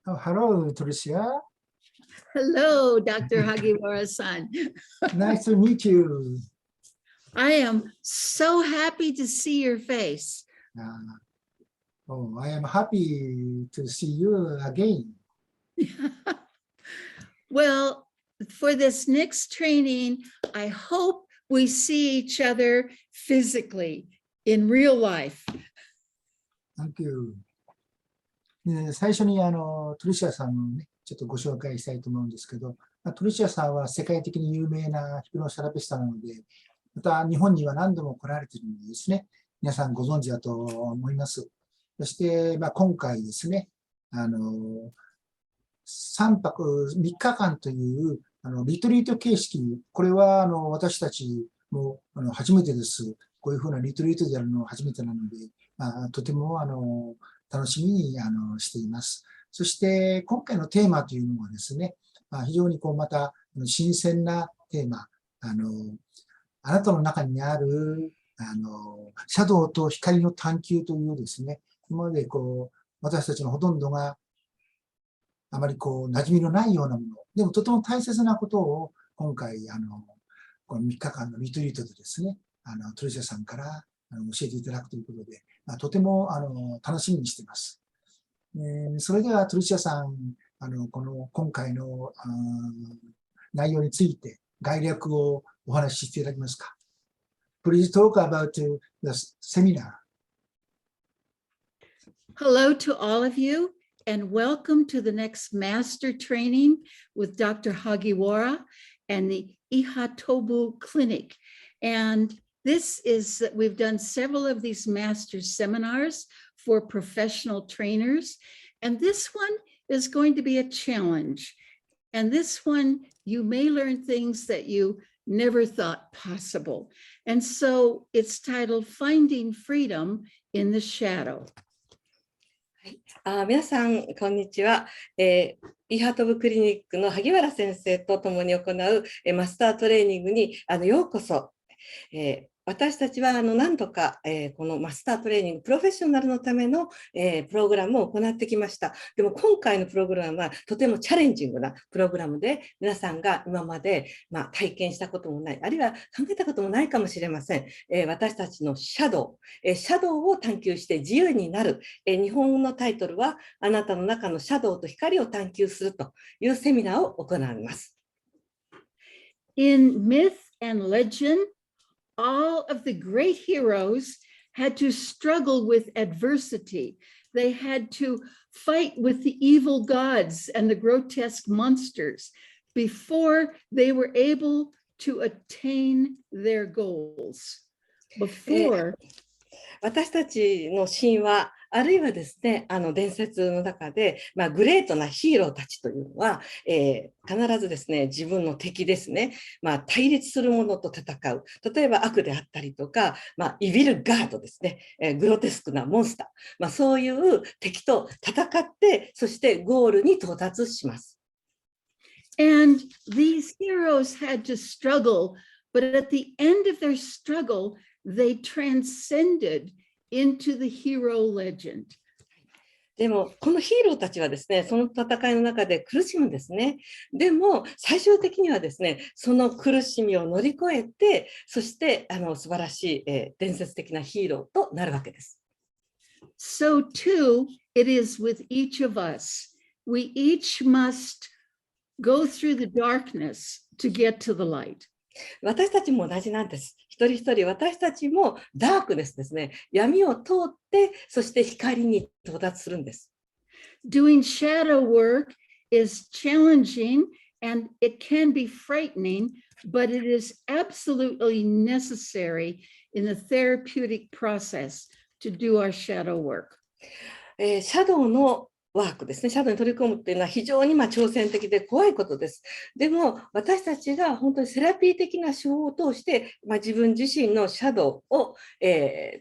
Oh, hello, Tricia. Hello, Dr. Hagiwara-san. Nice to meet you. I am so happy to see your face. I am happy to see you again. Well, for this next training, I hope we see each other physically in real life. Thank you. 最初にトリシアさんのね、ちょっとご紹介したいと思うんですけど、トリシアさんは世界的に有名なヒプノセラピストなので、また日本には何度も来られているのでですね、皆さんご存知だと思います。そして、今回ですね、3泊3日間というリトリート形式、これは私たちも初めてです。こういうふうなリトリートでやるのは初めてなので、とても楽しみにしています。そして今回のテーマというのはですね、非常にまた新鮮なテーマ、あなたの中にあるシャドウと光の探求というですね、今まで私たちのほとんどがあまり馴染みのないようなもの、でもとても大切なことを今回この3日間のリトリートでですね、トリシャさんから教えていただくということで、とても楽しみにしています。それではトリシャさん、今回の内容について概略をお話ししていただけますか。Please talk about the seminar. Hello to all of you and welcome to the next master training with Dr. Hagiwara and the Ihatobu Clinic. And this is, we've done several of these master seminars for professional trainers. And this one is going to be a challenge. And this one, you may learn things that you never thought possible. And so it's titled Finding Freedom in the Shadow. 皆さん、こんにちは。イーハートブクリニックの萩原先生と共に行うマスタートレーニングにようこそ。私たちは何度かこのマスタートレーニング、プロフェッショナルのためのプログラムを行ってきました。でも今回のプログラムはとてもチャレンジングなプログラムで、皆さんが今まで体験したこともない、あるいは考えたこともないかもしれません。私たちのシャドウを探求して自由になる。日本語のタイトルは、あなたの中のシャドウと光を探求するというセミナーを行います。In myth and legend, all of the great heroes had to struggle with adversity. They had to fight with the evil gods and the grotesque monsters before they were able to attain their goals. Before 私たちの神話、あるいはですね、伝説の中で、グレートなヒーローたちというのは、必ずですね、自分の敵ですね、対立するものと戦う。例えば悪であったりとか、イビルガードですね、グロテスクなモンスター、そういう敵と戦って、そしてゴールに到達します。And these heroes had to struggle, but at the end of their struggle, they transcended into the hero legend. でも、このヒーローたちはですね、その戦いの中で苦しむんですね。でも、最終的にはですね、その苦しみを乗り越えて、そして素晴らしい、伝説的なヒーローとなるわけです。So too, it is with each of us. We each must go through the darkness to get to the light. 私たちも同じなんです。一人一人私たちもダークネスですね。闇を通って、そして光に到達するんです。Doing shadow work is challenging and it can be frightening, but it is absolutely necessary in the therapeutic process to do our shadow work. シャドウのワークですね。シャドウに取り込むっていうのは非常に挑戦的で怖いことです。でも私たちが本当にセラピー的な手法を通して、自分自身のシャドウを、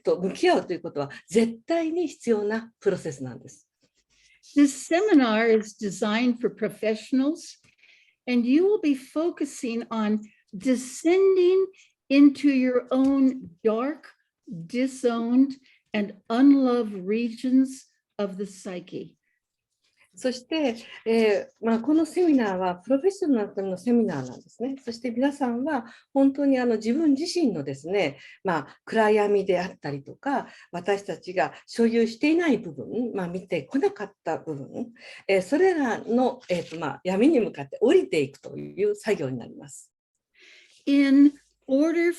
と向き合うということは絶対に必要なプロセスなんです。This seminar is designed for professionals, and you will be focusing on descending into your own dark, disowned, and unloved regions of the psyche. そして、このセミナーはプロフェッショナルのためのセミナーなんですね。そして皆さんは本当に自分自身のですね、暗闇であったりとか、私たちが所有していない部分、見てこなかった部分、それらの、闇に向かって降りていくという作業になります。In order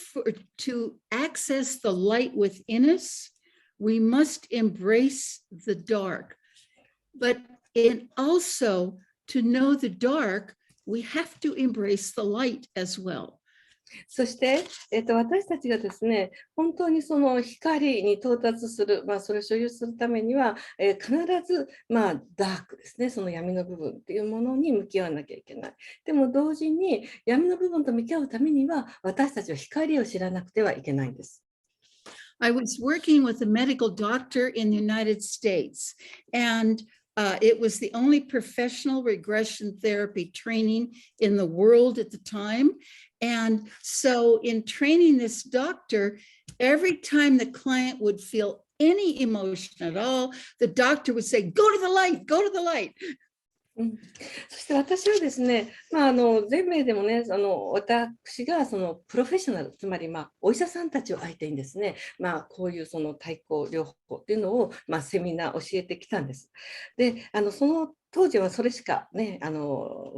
to access the light within us, we must embrace the dark. But also to know the dark, we have to embrace the light as well. そして、私たちがですね、本当にその光に到達する、それを所有するためには、必ず、ダークですね、その闇の部分っていうものに向き合わなきゃいけない。でも同時に闇の部分と向き合うためには、私たちは光を知らなくてはいけないんです。I was working with a medical doctor in the United States, and it was the only professional regression therapy training in the world at the time. And so in training this doctor, every time the client would feel any emotion at all, the doctor would say, go to the light, go to the light. そして私はですね、全米でもね、私がそのプロフェッショナル、つまりお医者さんたちを相手にですね、こういうその対抗療法っていうのを、セミナー教えてきたんです。で、その当時はそれしかね、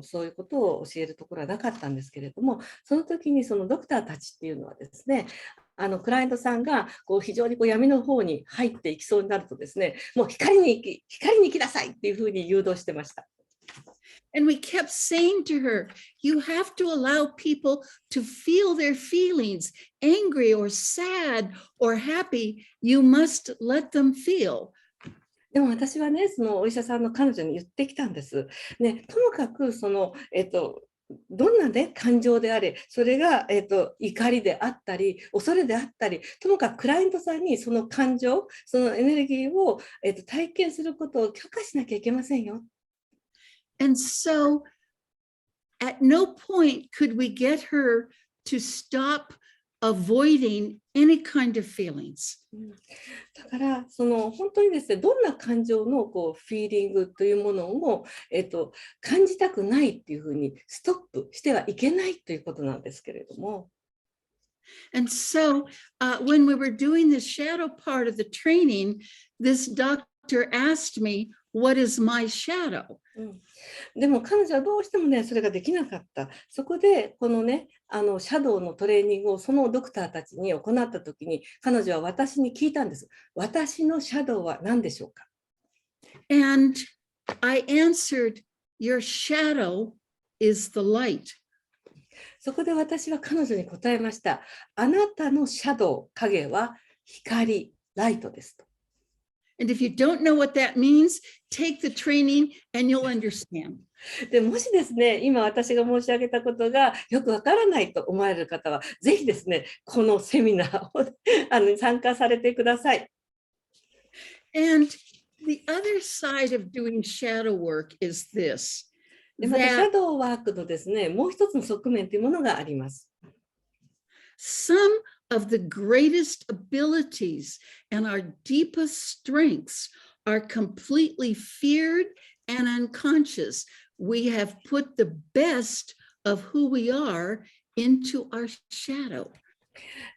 そういうことを教えるところはなかったんですけれども、その時にそのドクターたちっていうのはですね、クライアントさんが非常に闇の方に入っていきそうになるとですね、もう光に行きなさいっていうふうに誘導してました。And we kept saying to her, you have to allow people to feel their feelings, angry or sad or happy. You must let them feel. でも私はね、そのお医者さんの彼女に言ってきたんです。ね、ともかくその、どんなね、感情であれ、それが、怒りであったり、恐れであったり、ともかくクライアントさんにその感情、そのエネルギーを、体験することを許可しなきゃいけませんよ。And so at no point could we get her to stop avoiding any kind of feelings. だから本当にですね、どんな感情のフィーリングというものも、感じたくないっていうふうにストップしてはいけないということなんですけれども。And so when we were doing the shadow part of the training, this doctor asked me, what is my shadow? でも彼女はどうしてもね、それができなかった。そこでこのね、シャドウのトレーニングをそのドクターたちに行ったときに、彼女は私に聞いたんです。私のシャドウは何でしょうか？ And I answered, your shadow is the light. そこで私は彼女に答えました。あなたのシャドウ、影は光、ライトですと。And if you don't know what that means, take the training and you'll understand. でもしですね、今私が申し上げたことがよくわからないと思われる方は、ぜひですね、このセミナーを参加されてください。And the other side of doing shadow work is this. でまたシャドウワークのですね、もう一つの側面というものがあります。Some of the greatest abilities and our deepest strengths are completely feared and unconscious. We have put the best of who we are into our shadow.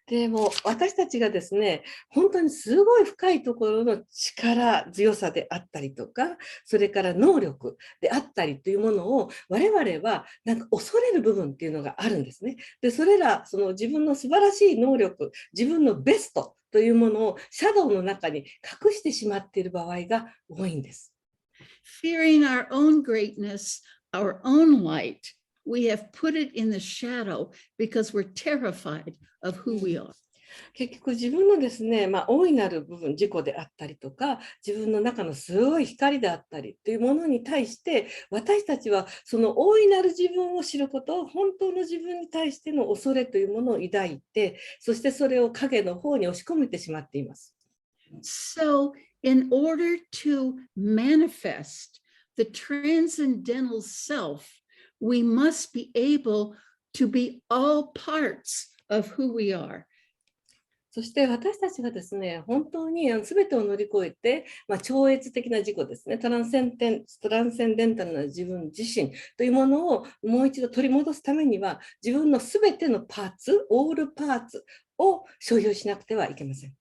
でも私たちがですね、本当にすごい深いところの力強さであったりとか、それから能力であったりというものを我々はなんか恐れる部分っていうのがあるんですね。で、それらその自分の素晴らしい能力、自分のベストというものをシャドウの中に隠してしまっている場合が多いんです。Fearing our own greatness, our own light, we have put it in the shadow because we're terrified of who we are. 結局自分のですね、大いなる部分、自己であったりとか、自分の中のすごい光であったりというものに対して、私たちはその大いなる自分を知ること、本当の自分に対しての恐れというものを抱いて、そしてそれを影の方に押し込めてしまっています。So, in order to manifest the transcendental self, we must be able to be all parts of who we are. そして私たちがですね、本当に全てを乗り越えて、超越的な自己ですね、トランセンデンタルな自分自身というものをもう一度取り戻すためには、自分の全てのパーツ、オールパーツを所有しなくてはいけません。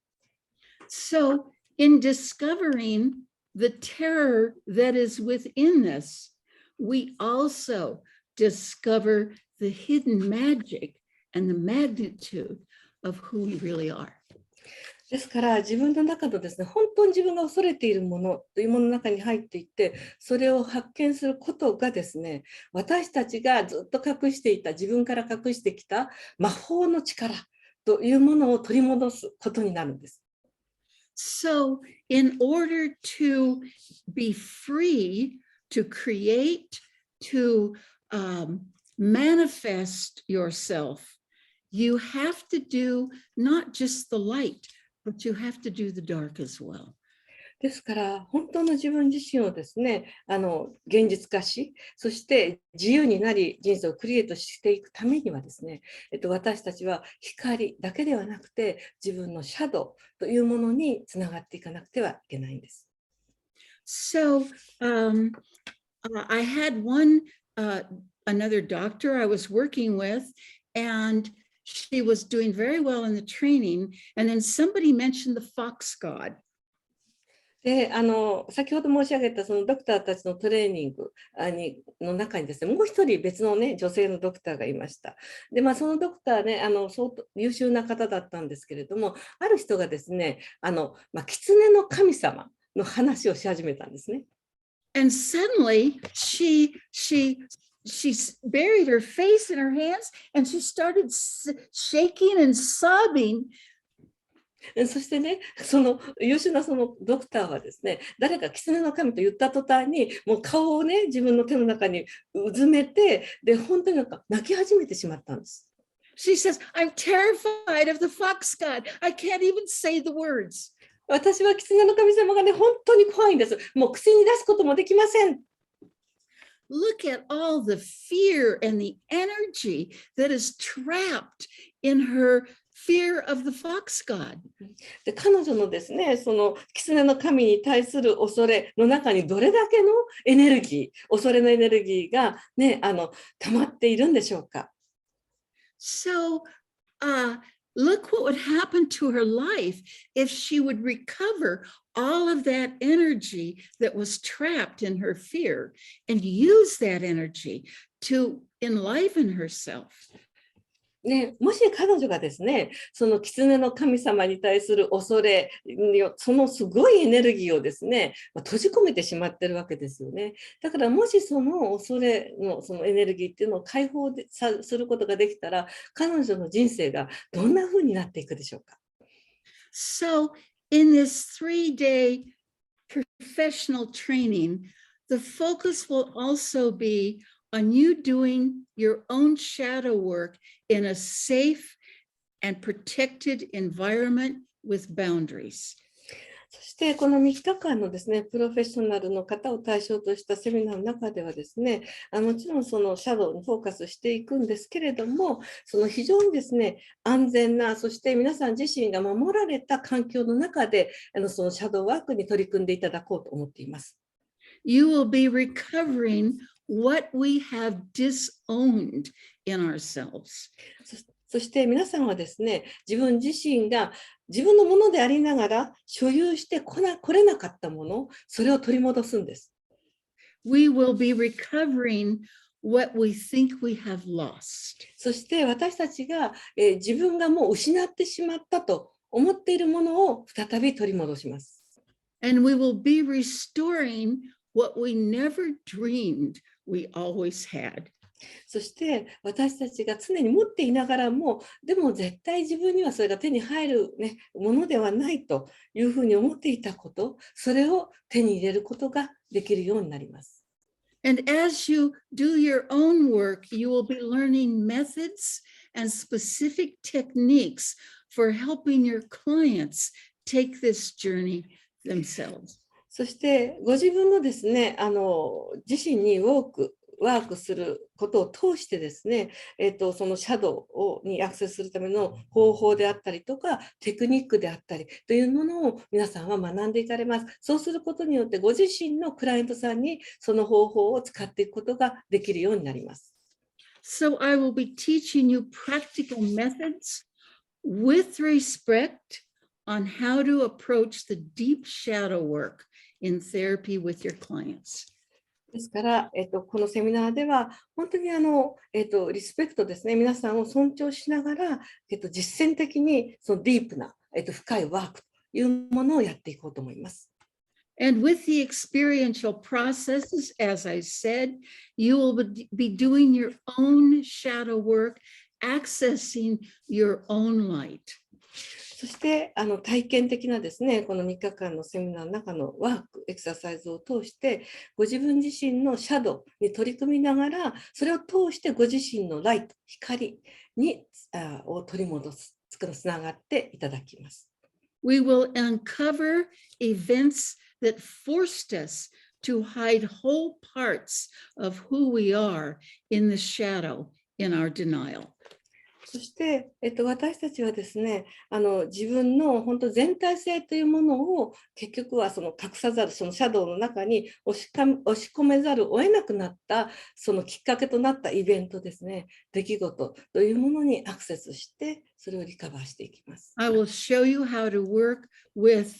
So, in discovering the terror that is within us, we also discover the hidden magic and the magnitude of who we really are. ですから自分の中のですね、本当に自分が恐れているものというものの中に入っていって、それを発見することがですね、私たちがずっと隠していた、自分から隠してきた魔法の力というものを取り戻すことになるんです。So, in order to be free to create, to manifest yourself, you have to do not just the light, but you have to do the dark as well. ですから本当の自分自身をですね、現実化し、そして自由になり人生をクリエイトしていくためにはですね、私たちは光だけではなくて自分のシャドウというものにつながっていかなくてはいけないんです。So, I had another doctor I was working with, and she was doing very well in the training, and then somebody mentioned the fox god. で、先ほど申し上げたそのドクターたちのトレーニングの中にですね、もう一人別のね、女性のドクターがいました。で、そのドクターね、相当優秀な方だったんですけれども、ある人がですね、狐の神様の話をし始めたんですね。And suddenly she buried her face in her hands and she started shaking and sobbing. そしてね、その優秀なそのドクターはですね、誰か狐の神と言った途端に、もう顔をね、自分の手の中にうずめて、で、本当に泣き始めてしまったんです。She says, I'm terrified of the fox god. I can't even say the words. 私は狐の神様がね、本当に怖いんです。もう口に出すこともできません。Look at all the fear and the energy that is trapped in her fear of the fox god. で、彼女のですね、その狐の神に対する恐れの中にどれだけのエネルギー、恐れのエネルギーがね、溜まっているんでしょうか。So, look what would happen to her life if she would recover all of that energy that was trapped in her fear and use that energy to enliven herself. ね、もし彼女がですね、その狐の神様に対する恐れ、そのすごいエネルギーをですね、閉じ込めてしまってるわけですよね。だからもしその恐れのそのエネルギーっていうのを解放することができたら、彼女の人生がどんな風になっていくでしょうか。So, in this 3-day professional training, the focus will also be on you doing your own shadow work in a safe and protected environment with boundaries. そしてこの3日間のですね、プロフェッショナルの方を対象としたセミナーの中ではですね、もちろんそのシャドウにフォーカスしていくんですけれども、その非常にですね、安全な、そして皆さん自身が守られた環境の中で、そのシャドウワークに取り組んでいただこうと思っています。You will be recovering what we have disowned in ourselves. そして皆さんはですね、自分自身が自分のものでありながら所有してこれなかったもの、それを取り戻すんです。We will be recovering what we think we have lost. そして私たちが、自分がもう失ってしまったと思っているものを再び取り戻します。And we will be restoring what we never dreamed we always had. そして私たちが常に持っていながらも、でも絶対自分にはそれが手に入る、ね、ものではないというふうに思っていたこと、それを手に入れることができるようになります。And as you do your own work, you will be learning methods and specific techniques for helping your clients take this journey themselves. そしてご自分のですね、自身にウォークワークすることを通してですね、そのシャドウにアクセスするための方法であったりとか、テクニックであったりというものを皆さんは学んでいかれます。そうすることによって、ご自身のクライアントさんにその方法を使っていくことができるようになります。So I will be teaching you practical methods with respect on how to approach the deep shadow work in therapy with your clients. ですから、このセミナーでは、本当にリスペクトですね、皆さんを尊重しながら、実践的にそのディープな、深いワークというものをやっていこうと思います。And with the experiential processes, as I said, you will be doing your own shadow work, accessing your own light. そして体験的なですね、この3日間のセミナーの中のワーク、エクササイズを通して、ご自分自身のシャドウに取り組みながら、それを通してご自身のライト、光を取り戻す、つながっていただきます。We will uncover events that forced us to hide whole parts of who we are in the shadow in our denial. そして、私たちはですね、自分の本当全体性というものを結局はその隠さざる、そのシャドウの中に押し込めざるを得なくなったそのきっかけとなったイベントですね、出来事というものにアクセスしてそれをリカバーしていきます。I will show you how to work with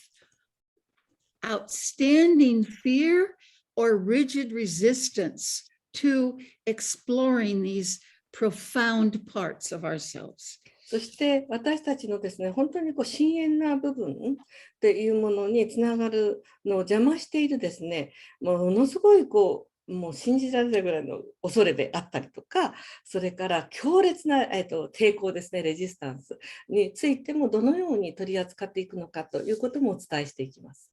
outstanding fear or rigid resistance to exploring these profound parts of ourselves. そして私たちのですね、本当に深遠な部分っていうものにつながるのを邪魔しているですね、ものすごいもう信じられないぐらいの恐れであったりとか、それから強烈な、抵抗ですね、レジスタンスについてもどのように取り扱っていくのかということもお伝えしていきます。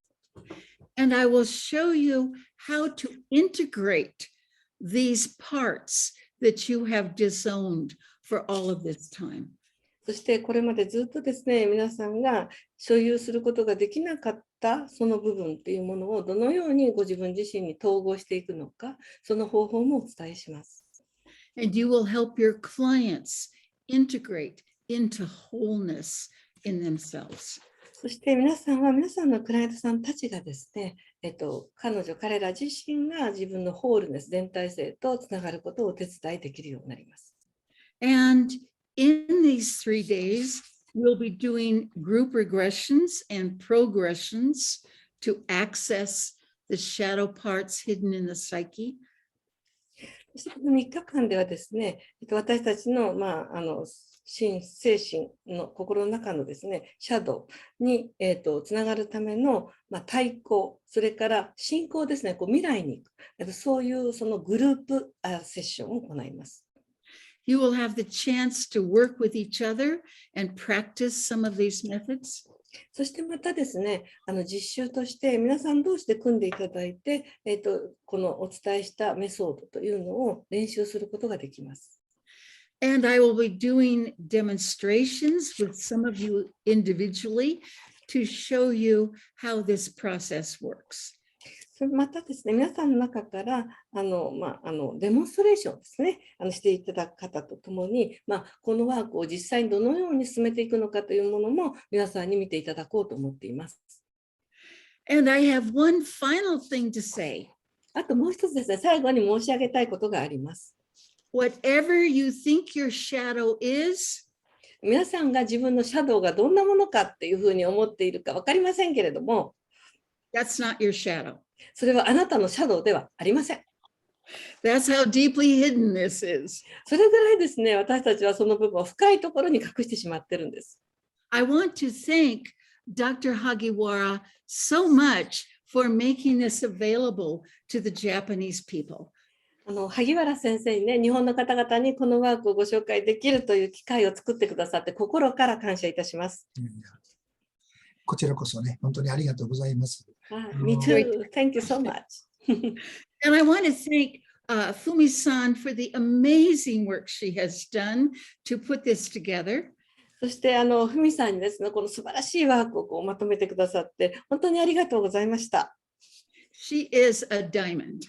And I will show you how to integrate these parts that you have disowned for all of this time. そしてこれまでずっとですね、皆さんが所有することができなかったその部分っていうものをどのようにご自分自身に統合していくのか、その方法もお伝えします。And you will help your clients integrate into wholeness in themselves. そして皆さんは皆さんのクライアントさんたちがですね、彼ら自身が自分のホールネス、全体性とつながることをお手伝いできるようになります。And in these 3 days, we'll be doing group regressions and progressions to access the shadow parts hidden in the psyche. そしてこの3日間ではですね、私たちの、精神の心の中のですね、シャドウに、つながるための、対抗、それから進行ですね、未来に行く、そういうそのグループセッションを行います。You will have the chance to work with each other and practice some of these methods. そしてまたですね、実習として皆さん同士で組んでいただいて、このお伝えしたメソードというのを練習することができます。And I will be doing demonstrations with some of you individually to show you how this process works. またですね、皆さんの中からデモンストレーションですね、していただく方とともに、このワークを実際にどのように進めていくのかというものも皆さんに見ていただこうと思っています。And I have one final thing to say. あともう一つですね、最後に申し上げたいことがあります。Whatever you think your shadow is, 皆さんが自分のシャドウがどんなものかっていうふうに思っているか分かりませんけれども、that's not your shadow. それはあなたのシャドウではありません。That's how deeply hidden this is. それぐらいですね、私たちはその部分を深いところに隠してしまってるんです。I want to thank Dr. Hagiwara so much for making this available to the Japanese people. 萩原先生にね、日本の方々にこのワークをご紹介できるという機会を作ってくださって心から感謝いたします。こちらこそね、本当にありがとうございます。Me too. Thank you so much. And I want to thank Fumi-san for the amazing work she has done to put this together. そしてふみさんにですね、この素晴らしいワークをまとめてくださって本当にありがとうございました。She is a diamond.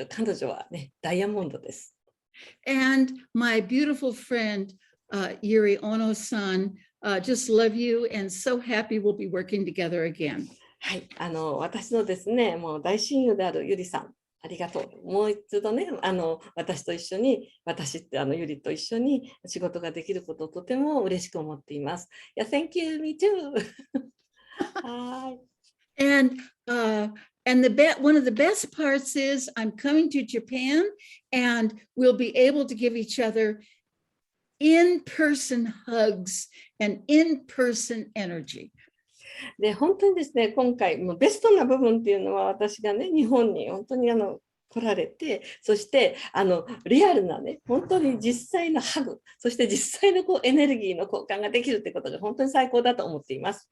彼女はね、ダイヤモンドです。And my beautiful friend, Yuri Ono-san, just love you and so happy we'll be working together again. はい、私のですね、もう大親友であるゆりさん、ありがとう。もう一度ね、私と一緒に、私ってゆりと一緒に仕事ができることをとても嬉しく思っています。いや、Thank you, me too. はい。And one of the best parts is I'm coming to Japan and we'll be able to give each other in-person hugs and in-person energy. で、本当にですね、今回もうベストな部分っていうのは、私がね、日本に本当に来られて、そしてリアルなね、本当に実際のハグ、そして実際のエネルギーの交換ができるってことが本当に最高だと思っています。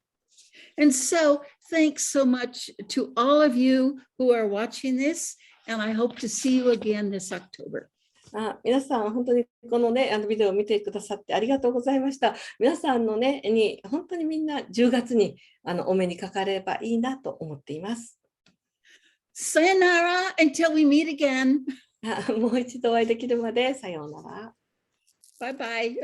And so thanks so much to all of you who are watching this, and I hope to see you again this October. 皆さん、本当にこのね、ビデオを見てくださってありがとうございました。皆さんのね、本当にみんな10月にお目にかかればいいなと思っています。Sayonara until we meet again. もう一度お会いできるまで、さようなら。Bye bye.